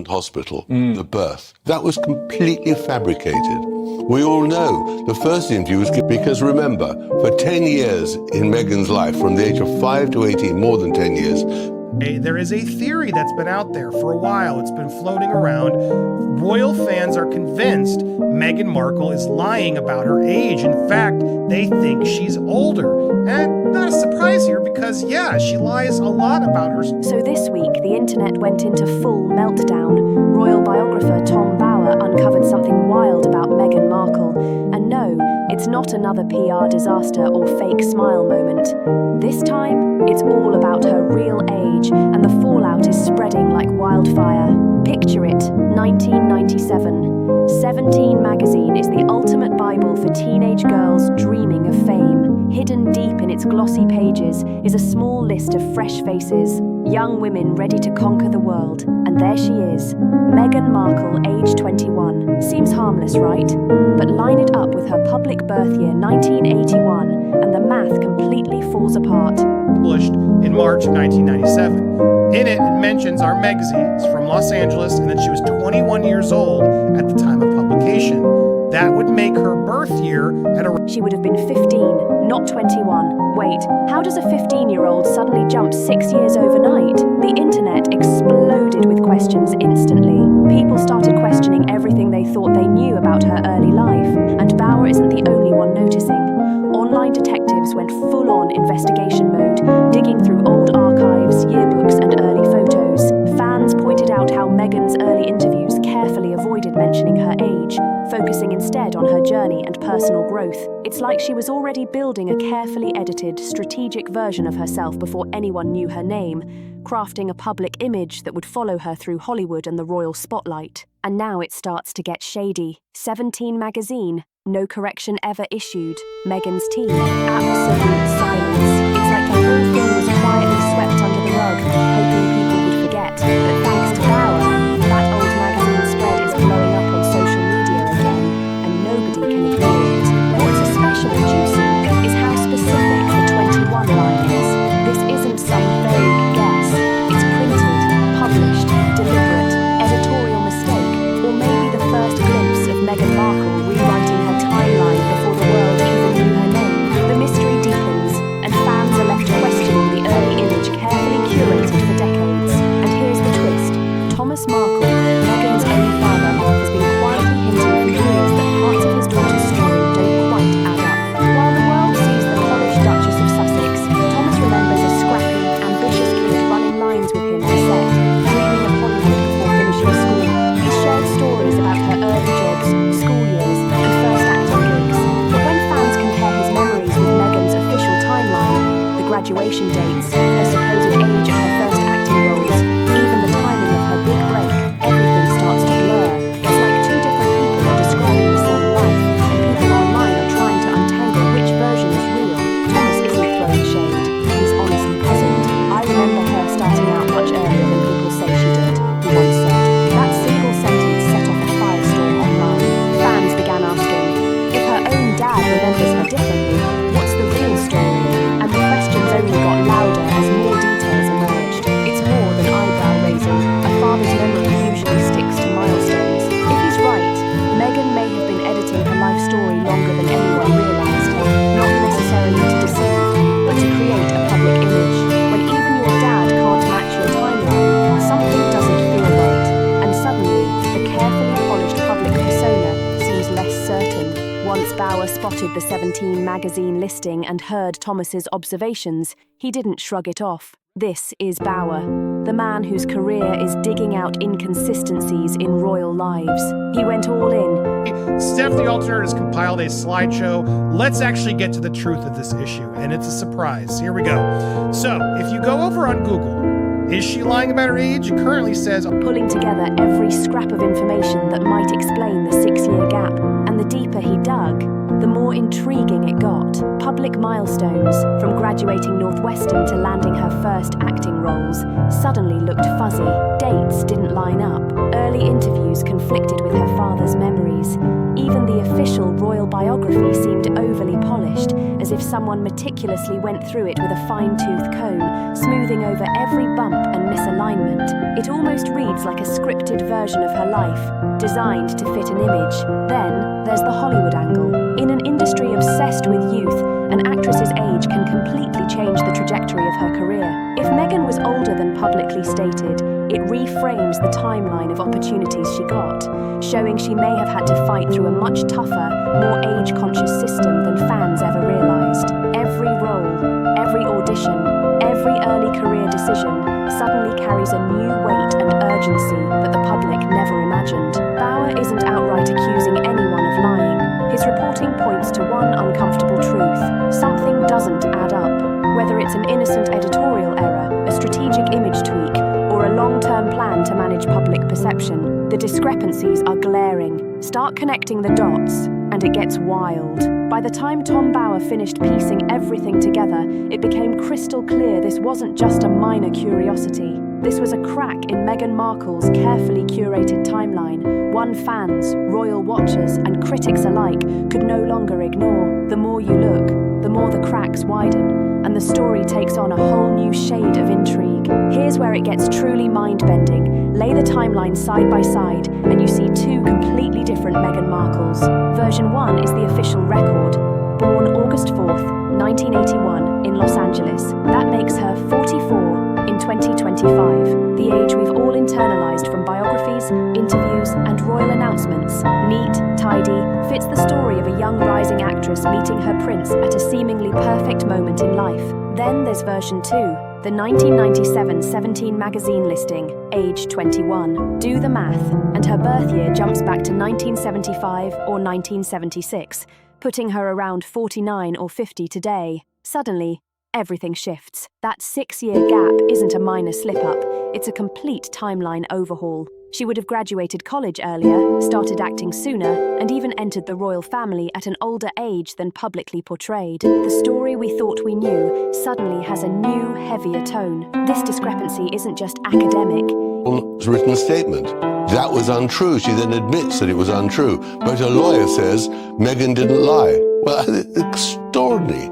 hospital, the birth. That was completely fabricated. We all know the first interview was because, remember, for 10 years in Meghan's life, from the age of 5 to 18, more than 10 years, there is a theory that's been out there for a while. It's been floating around. Royal fans are convinced Meghan Markle is lying about her age. In fact, they think she's older. And not a surprise here because, yeah, she lies a lot about her. So this week, the internet went into full meltdown. Royal biographer Tom Bower uncovered something wild about Meghan Markle. And no, it's not another PR disaster or fake smile moment. This time, it's all about her real age, and the fallout is spreading like wildfire. Picture it, 1997. 17 magazine is the ultimate Bible for teenage girls dreaming of fame. Hidden deep in its glossy pages is a small list of fresh faces, young women ready to conquer the world. And there she is, Meghan Markle, age 21. Seems harmless, right? But line it up with her public birth year, 1981, and the math completely falls apart. Published in March of 1997. In it, it mentions our Megazines from Los Angeles and that she was 21 years old at the time of publication. That would make her birth year at a... She would have been 15, not 21. Wait, how does a 15-year-old suddenly jump 6 years overnight? The internet exploded with questions instantly. People started questioning everything they thought they knew about her early life, and Bower isn't the only one noticing. Online detectives went full-on investigation mode, digging through old archives, yearbooks, and early photos. Fans pointed out how Meghan's early interviews carefully avoided mentioning her age, focusing instead on her journey and personal growth. It's like she was already building a carefully edited, strategic version of herself before anyone knew her name, crafting a public image that would follow her through Hollywood and the royal spotlight. And now it starts to get shady. 17 magazine, no correction ever issued. Meghan's team, absolute silence. It's like the whole thing was quietly swept under the rug, hoping people would forget. But thanks to Bower, that old magazine spread is blowing up on social media again, and nobody can ignore it. What's especially juicy is how specific the 21 line is. This isn't some vague guess. It's printed, published, deliberate, editorial mistake, or maybe the first glimpse of Meghan Markle rewriting her timeline before the world even knew her name. The mystery deepens, and fans are left questioning the early image carefully curated for decades. And here's the twist. Thomas Markle, Meghan's own father, has been quietly hinting for years that parts of his daughter's story don't quite add up. While the world sees the polished Duchess of Sussex, Thomas remembers a scrappy, ambitious kid running lines with him on set, dreaming of Hollywood before finishing school. He's shared stories about her early jobs, school years, and first acting gigs. But when fans compare his memories with Meghan's official timeline, the graduation dates, her supposed age of her first acting roles, even the timing of her big break, everything starts to blur. It's like two different people are describing the same life, and people online are trying to untangle which version is real. Thomas isn't throwing shade. He's honestly puzzled. I remember her starting out much earlier than people say she did, he once said. That single sentence set off a firestorm online. Fans began asking, if her own dad remembers her differently, what's the real story? And the questions only got louder as more details emerged. It's more than eyebrow-raising. A father's memory usually sticks to milestones. If he's right, Meghan may have been editing her life story longer than anyone realised, not necessarily to deceive, but to create a public image. When even your dad can't match your timeline, something doesn't feel right. And suddenly, the carefully polished public persona seems less certain. Once Bower spotted the 17 magazine listing and heard Thomas's observations, he didn't shrug it off. This is Bower, the man whose career is digging out inconsistencies in royal lives. He went all in. Steph the Alternate has compiled a slideshow. Let's actually get to the truth of this issue, and it's a surprise. Here we go. So, if you go over on Google, is she lying about her age? It currently says... Pulling together every scrap of information that might explain the 6-year gap, and the deeper he dug, the more intriguing it got. Public milestones, from graduating Northwestern to landing her first acting roles, suddenly looked fuzzy. Dates didn't line up. Early interviews conflicted with her father's memories. Even the official royal biography seemed overly polished, as if someone meticulously went through it with a fine-tooth comb, smoothing over every bump and misalignment. It almost reads like a scripted version of her life, designed to fit an image. Then there's the Hollywood angle. In an industry obsessed with youth, an actress's age can completely change the trajectory of her career. If Meghan was older than publicly stated, it reframes the timeline of opportunities she got, showing she may have had to fight through a much tougher, more age-conscious system than fans ever realized. Every role, every audition, every early career decision suddenly carries a new weight and urgency that the public never imagined. Bauer isn't outright accusing anyone of lying. His reporting points to one uncomfortable truth. Something doesn't add up. Whether it's an innocent editorial error, a strategic image tweak, or a long-term plan to manage public perception, the discrepancies are glaring. Start connecting the dots, and it gets wild. By the time Tom Bauer finished piecing everything together, it became crystal clear this wasn't just a minor curiosity. This was a crack in Meghan Markle's carefully curated timeline, one fans, royal watchers, and critics alike could no longer ignore. The more you look, the more the cracks widen, and the story takes on a whole new shade of intrigue. Here's where it gets truly mind-bending. Lay the timeline side by side, and you see two completely different Meghan Markles. Version 1 is the official record. Born August 4th, 1981, in Los Angeles. That makes her 44 in 2025, the age we've all internalized from biographies, interviews, and royal announcements. Neat, tidy, fits the story of a young rising actress meeting her prince at a seemingly perfect moment in life. Then there's version 2, the 1997 17 magazine listing, age 21. Do the math, and her birth year jumps back to 1975 or 1976, putting her around 49 or 50 today. Suddenly, everything shifts. That 6-year gap isn't a minor slip-up, it's a complete timeline overhaul. She would have graduated college earlier, started acting sooner, and even entered the royal family at an older age than publicly portrayed. The story we thought we knew suddenly has a new, heavier tone. This discrepancy isn't just academic. Written statement. That was untrue. She then admits that it was untrue. But her lawyer says Meghan didn't lie. Well, extraordinary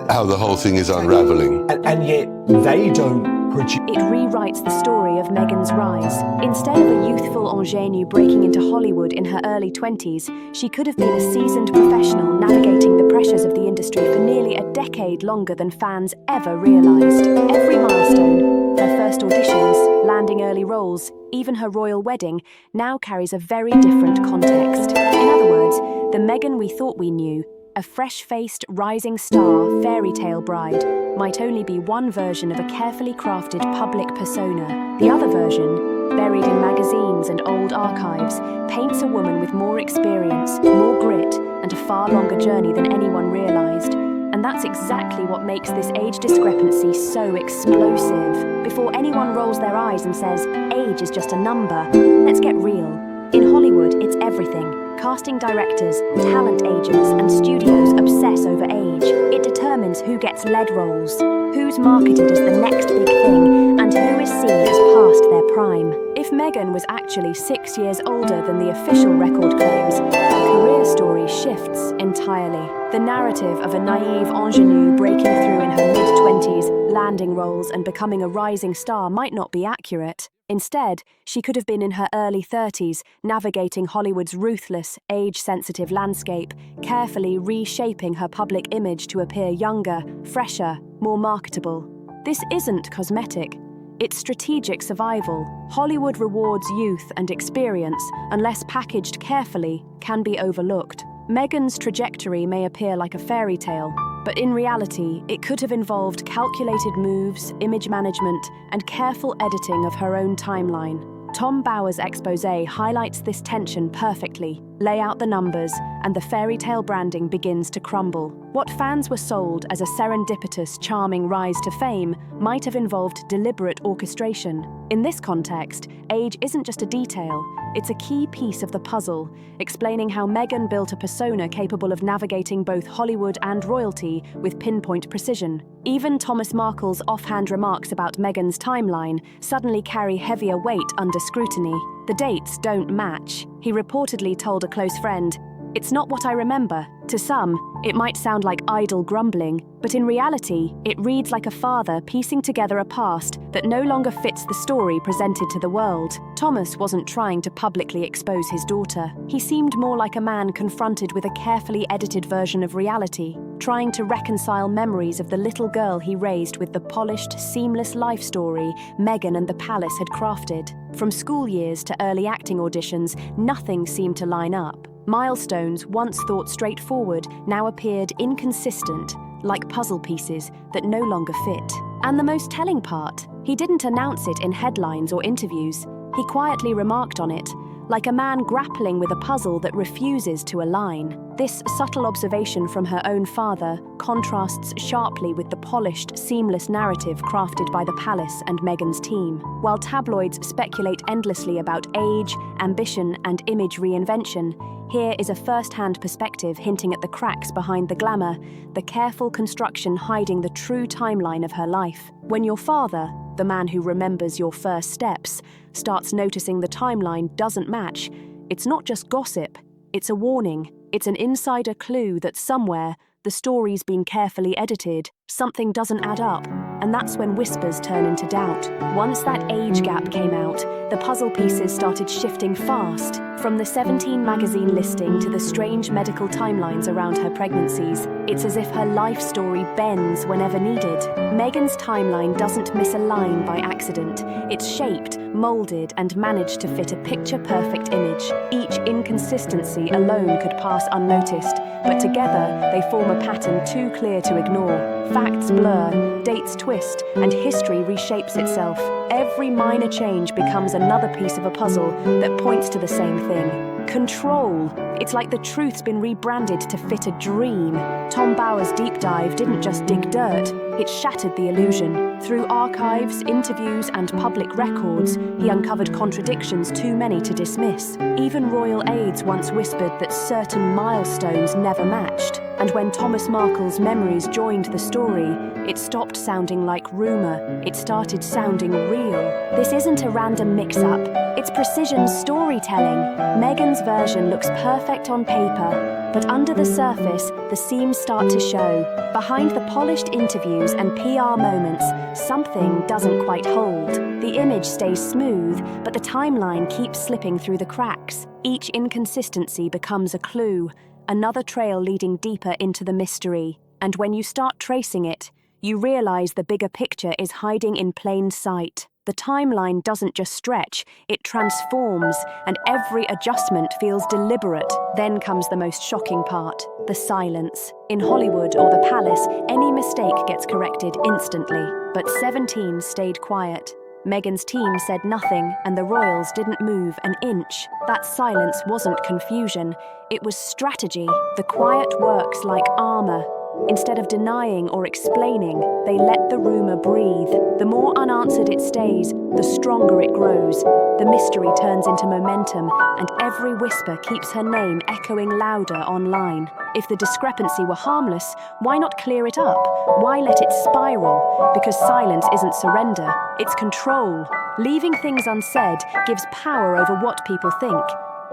how the whole thing is unraveling. And yet they don't produce. It rewrites the story of Meghan's rise. Instead of a youthful ingenue breaking into Hollywood in her early 20s, she could have been a seasoned professional navigating the pressures of the industry for nearly a decade longer than fans ever realized. Every milestone, her first auditions, landing early roles, even her royal wedding, now carries a very different context. In other words, the Meghan we thought we knew, a fresh-faced, rising star, fairy tale bride, might only be one version of a carefully crafted public persona. The other version, buried in magazines and old archives, paints a woman with more experience, more grit, and a far longer journey than anyone realized. And that's exactly what makes this age discrepancy so explosive. Before anyone rolls their eyes and says, age is just a number, let's get real. In Hollywood, it's everything. Casting directors, talent agents, and studios obsess over age. It determines who gets lead roles, who's marketed as the next big thing, and who is seen as past their prime. If Meghan was actually 6 years older than the official record claims, her career story shifts entirely. The narrative of a naive ingenue breaking through in her mid-20s, landing roles, and becoming a rising star might not be accurate. Instead, she could have been in her early 30s, navigating Hollywood's ruthless, age-sensitive landscape, carefully reshaping her public image to appear younger, fresher, more marketable. This isn't cosmetic. It's strategic survival. Hollywood rewards youth and experience, unless packaged carefully, can be overlooked. Meghan's trajectory may appear like a fairy tale, but in reality, it could have involved calculated moves, image management, and careful editing of her own timeline. Tom Bauer's exposé highlights this tension perfectly. Lay out the numbers, and the fairy tale branding begins to crumble. What fans were sold as a serendipitous, charming rise to fame might have involved deliberate orchestration. In this context, age isn't just a detail, it's a key piece of the puzzle, explaining how Meghan built a persona capable of navigating both Hollywood and royalty with pinpoint precision. Even Thomas Markle's offhand remarks about Meghan's timeline suddenly carry heavier weight under scrutiny. The dates don't match. He reportedly told a close friend, "It's not what I remember, To some, it might sound like idle grumbling, but in reality, it reads like a father piecing together a past that no longer fits the story presented to the world. Thomas wasn't trying to publicly expose his daughter. He seemed more like a man confronted with a carefully edited version of reality, trying to reconcile memories of the little girl he raised with the polished, seamless life story Meghan and the palace had crafted. From school years to early acting auditions, nothing seemed to line up. Milestones, once thought straightforward, now appeared inconsistent, like puzzle pieces that no longer fit. And the most telling part, he didn't announce it in headlines or interviews. He quietly remarked on it, like a man grappling with a puzzle that refuses to align. This subtle observation from her own father contrasts sharply with the polished, seamless narrative crafted by the palace and Meghan's team. While tabloids speculate endlessly about age, ambition, and image reinvention, here is a first-hand perspective hinting at the cracks behind the glamour, the careful construction hiding the true timeline of her life. When your father, the man who remembers your first steps, starts noticing the timeline doesn't match, it's not just gossip, it's a warning. It's an insider clue that somewhere the story's been carefully edited, something doesn't add up, and that's when whispers turn into doubt. Once that age gap came out, the puzzle pieces started shifting fast, from the 17 magazine listing to the strange medical timelines around her pregnancies. It's as if her life story bends whenever needed. Meghan's timeline doesn't miss a line by accident. It's shaped, molded, and managed to fit a picture-perfect image. Each inconsistency alone could pass unnoticed, but together they form a pattern too clear to ignore. Facts blur, dates twist, and history reshapes itself. Every minor change becomes another piece of a puzzle that points to the same thing. Control. It's like the truth's been rebranded to fit a dream. Tom Bower's deep dive didn't just dig dirt, it shattered the illusion. Through archives, interviews, and public records, he uncovered contradictions too many to dismiss. Even royal aides once whispered that certain milestones never matched. And when Thomas Markle's memories joined the story, it stopped sounding like rumour. It started sounding real. This isn't a random mix-up. It's precision storytelling. Meghan's version looks perfect on paper, but under the surface, the seams start to show. Behind the polished interviews and PR moments, something doesn't quite hold. The image stays smooth, but the timeline keeps slipping through the cracks. Each inconsistency becomes a clue, another trail leading deeper into the mystery. And when you start tracing it, you realize the bigger picture is hiding in plain sight. The timeline doesn't just stretch, it transforms, and every adjustment feels deliberate. Then comes the most shocking part, the silence. In Hollywood or the palace, any mistake gets corrected instantly. But 17 stayed quiet. Meghan's team said nothing, and the royals didn't move an inch. That silence wasn't confusion, it was strategy. The quiet works like armor. Instead of denying or explaining, they let the rumor breathe. The more unanswered it stays, the stronger it grows. The mystery turns into momentum, and every whisper keeps her name echoing louder online. If the discrepancy were harmless, why not clear it up? Why let it spiral? Because silence isn't surrender, it's control. Leaving things unsaid gives power over what people think.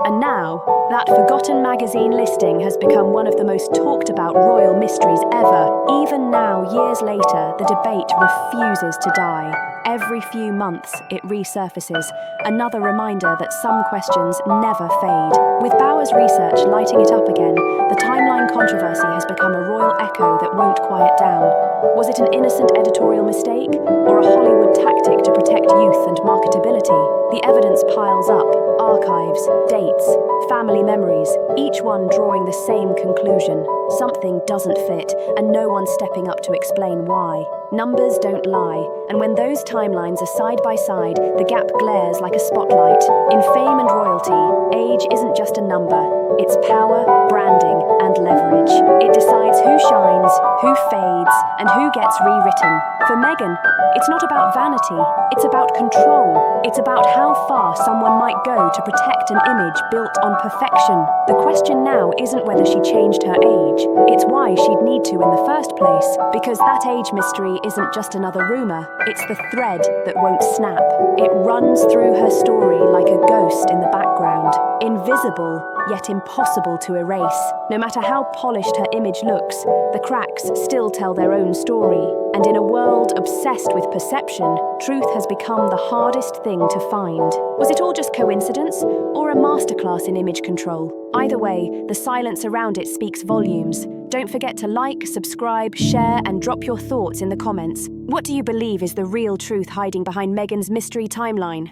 And now, that forgotten magazine listing has become one of the most talked about royal mysteries ever. Even now, years later, the debate refuses to die. Every few months, it resurfaces, another reminder that some questions never fade. With Bower's research lighting it up again, the timeline controversy has become a royal echo that won't quiet down. Was it an innocent editorial mistake, or a Hollywood tactic to protect youth and marketability? The evidence piles up. Archives, dates, family memories, each one drawing the same conclusion. Something doesn't fit, and no one's stepping up to explain why. Numbers don't lie, and when those timelines are side by side, the gap glares like a spotlight. In fame and royalty, age isn't just a number, it's power, branding, and leverage. It decides who shines, who fades, and who gets rewritten. For Meghan, it's not about vanity, it's about control. It's about how far someone might go to protect an image built on perfection. The question now isn't whether she changed her age, it's why she'd need to in the first place, because that age mystery isn't just another rumor, it's the thread that won't snap. It runs through her story like a ghost in the background, invisible visible, yet impossible to erase. No matter how polished her image looks, the cracks still tell their own story. And in a world obsessed with perception, truth has become the hardest thing to find. Was it all just coincidence, or a masterclass in image control? Either way, the silence around it speaks volumes. Don't forget to like, subscribe, share, and drop your thoughts in the comments. What do you believe is the real truth hiding behind Meghan's mystery timeline?